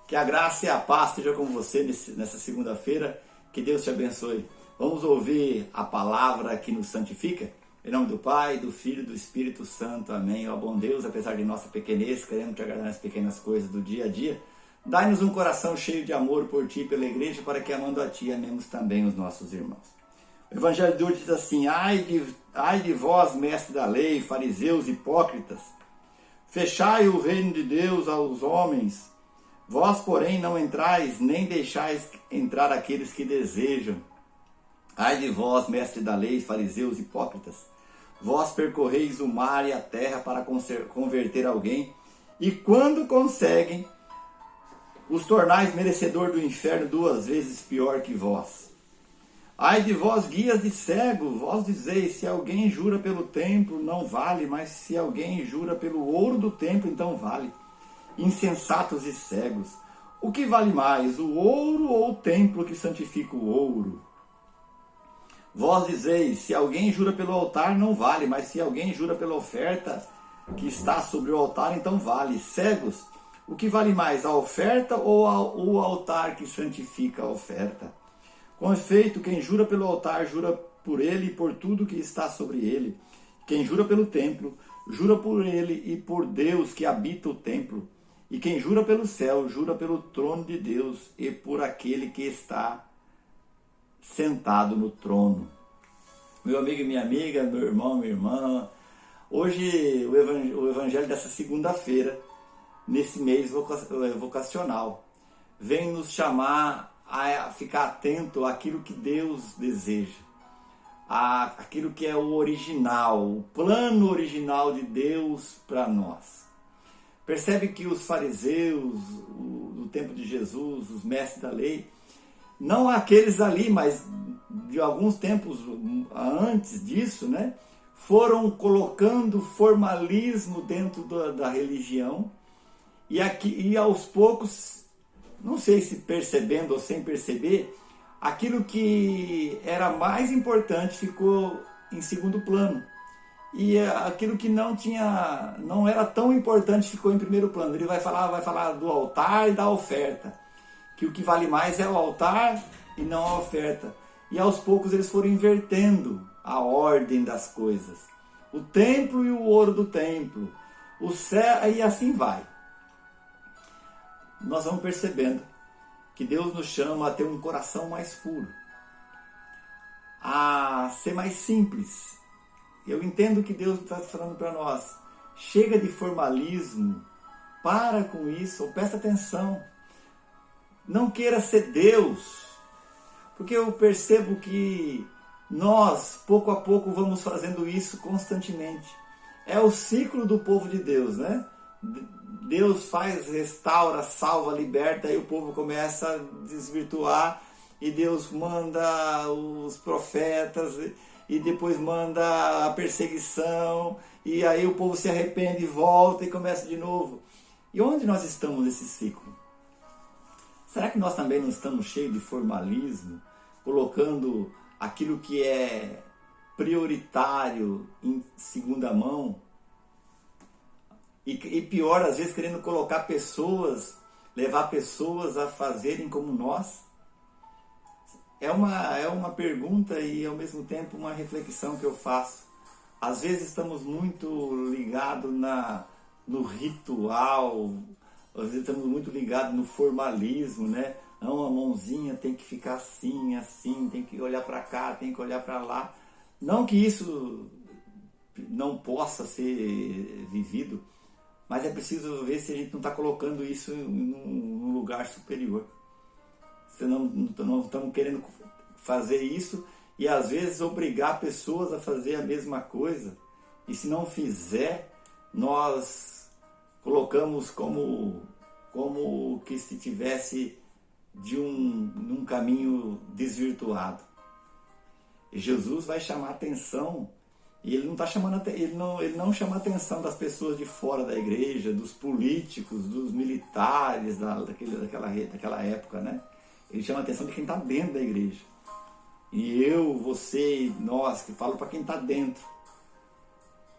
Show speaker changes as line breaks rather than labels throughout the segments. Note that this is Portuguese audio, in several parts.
Que a graça e a paz estejam com você nessa segunda-feira. Que Deus te abençoe. Vamos ouvir a palavra que nos santifica? Em nome do Pai, do Filho e do Espírito Santo. Amém. Ó bom Deus, apesar de nossa pequenez, queremos te agradar nas pequenas coisas do dia a dia. Dai-nos um coração cheio de amor por Ti e pela igreja, para que, amando a Ti, amemos também os nossos irmãos. O Evangelho de hoje diz assim: Ai de vós, mestres da lei, fariseus hipócritas, fechai o reino de Deus aos homens. Vós, porém, não entrais, nem deixais entrar aqueles que desejam. Ai de vós, mestres da lei, fariseus hipócritas, vós percorreis o mar e a terra para converter alguém, e quando conseguem, os tornais merecedor do inferno 2 vezes pior que vós. Ai de vós, guias de cego, vós dizeis: se alguém jura pelo templo, não vale, mas se alguém jura pelo ouro do templo, então vale. Insensatos e cegos, o que vale mais, o ouro ou o templo que santifica o ouro? Vós dizeis: se alguém jura pelo altar, não vale, mas se alguém jura pela oferta que está sobre o altar, então vale. Cegos, o que vale mais, a oferta ou o altar que santifica a oferta? Com efeito, quem jura pelo altar, jura por ele e por tudo que está sobre ele. Quem jura pelo templo, jura por ele e por Deus que habita o templo. E quem jura pelo céu, jura pelo trono de Deus e por aquele que está sentado no trono. Meu amigo e minha amiga, meu irmão, minha irmã, hoje o evangelho dessa segunda-feira, nesse mês vocacional, vem nos chamar a ficar atento àquilo que Deus deseja, àquilo que é o original, o plano original de Deus para nós. Percebe que os fariseus do tempo de Jesus, os mestres da lei, não aqueles ali, mas de alguns tempos antes disso, né, foram colocando formalismo dentro da religião e aos poucos, não sei se percebendo ou sem perceber, aquilo que era mais importante ficou em segundo plano. E aquilo que não era tão importante ficou em primeiro plano. Ele vai falar do altar e da oferta. Que o que vale mais é o altar e não a oferta. E aos poucos eles foram invertendo a ordem das coisas. O templo e o ouro do templo. O céu, e assim vai. Nós vamos percebendo que Deus nos chama a ter um coração mais puro. A ser mais simples. Eu entendo que Deus está falando para nós. Chega de formalismo. Para com isso. Ou presta atenção. Não queira ser Deus. Porque eu percebo que nós, pouco a pouco, vamos fazendo isso constantemente. É o ciclo do povo de Deus, né? Deus faz, restaura, salva, liberta, e o povo começa a desvirtuar, e Deus manda os profetas, e depois manda a perseguição, e aí o povo se arrepende, volta e começa de novo. E onde nós estamos nesse ciclo? Será que nós também não estamos cheios de formalismo, colocando aquilo que é prioritário em segunda mão? E pior, às vezes, querendo colocar pessoas, levar pessoas a fazerem como nós? É uma pergunta e, ao mesmo tempo, uma reflexão que eu faço. Às vezes estamos muito ligados no ritual, às vezes estamos muito ligados no formalismo, né? Não, a mãozinha tem que ficar assim, assim, tem que olhar para cá, tem que olhar para lá. Não que isso não possa ser vivido, mas é preciso ver se a gente não está colocando isso num lugar superior. Senão não estamos querendo fazer isso e às vezes obrigar pessoas a fazer a mesma coisa. E se não fizer, nós colocamos como que se tivesse num caminho desvirtuado. E Jesus vai chamar atenção, e ele não chama a atenção das pessoas de fora da igreja, dos políticos, dos militares daquela época, né? Ele chama a atenção de quem está dentro da igreja. E eu, você e nós, que falo para quem está dentro.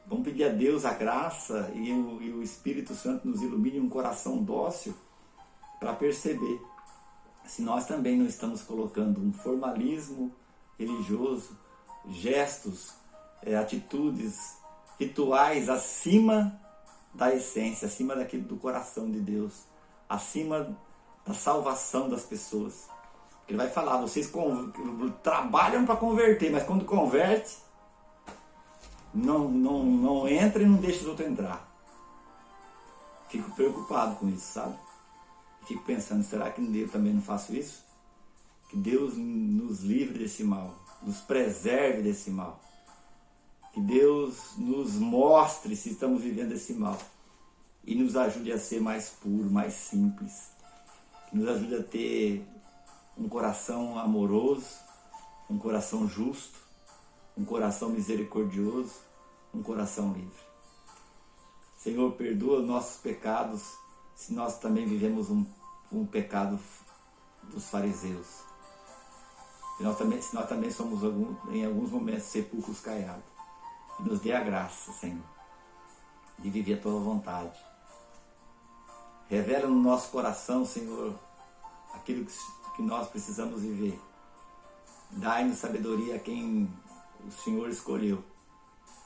Vamos pedir a Deus a graça e o Espírito Santo nos ilumine um coração dócil para perceber se nós também não estamos colocando um formalismo religioso, gestos, atitudes, rituais acima da essência, acima daquilo do coração de Deus, acima da salvação das pessoas. Ele vai falar, vocês trabalham para converter, mas quando converte, não entra e não deixa os outros entrar. Fico preocupado com isso, sabe? Fico pensando, será que eu também não faço isso? Que Deus nos livre desse mal, nos preserve desse mal. Que Deus nos mostre se estamos vivendo esse mal e nos ajude a ser mais puro, mais simples. Que nos ajude a ter um coração amoroso, um coração justo, um coração misericordioso, um coração livre. Senhor, perdoa nossos pecados se nós também vivemos um pecado dos fariseus. Se nós também somos em alguns momentos sepulcros caiados. E nos dê a graça, Senhor, de viver a Tua vontade. Revela no nosso coração, Senhor, aquilo que nós precisamos viver. Dai-nos sabedoria a quem o Senhor escolheu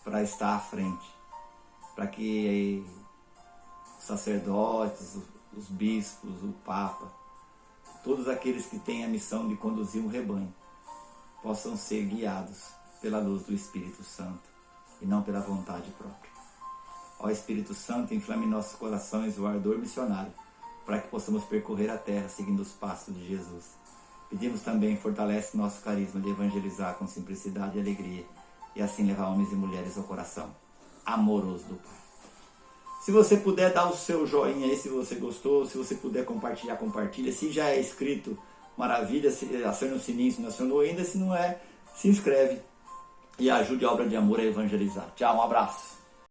para estar à frente, para que os sacerdotes, os bispos, o Papa, todos aqueles que têm a missão de conduzir um rebanho, possam ser guiados pela luz do Espírito Santo e não pela vontade própria. Ó Espírito Santo, inflame em nossos corações o ardor missionário, para que possamos percorrer a terra seguindo os passos de Jesus. Pedimos também, fortalece nosso carisma de evangelizar com simplicidade e alegria, e assim levar homens e mulheres ao coração amoroso do Pai. Se você puder dar o seu joinha aí, se você gostou, se você puder compartilhar, compartilha. Se já é inscrito, maravilha, acione o sininho se não acionou ainda, se não é, se inscreve e ajude a obra de amor a evangelizar. Tchau, um abraço.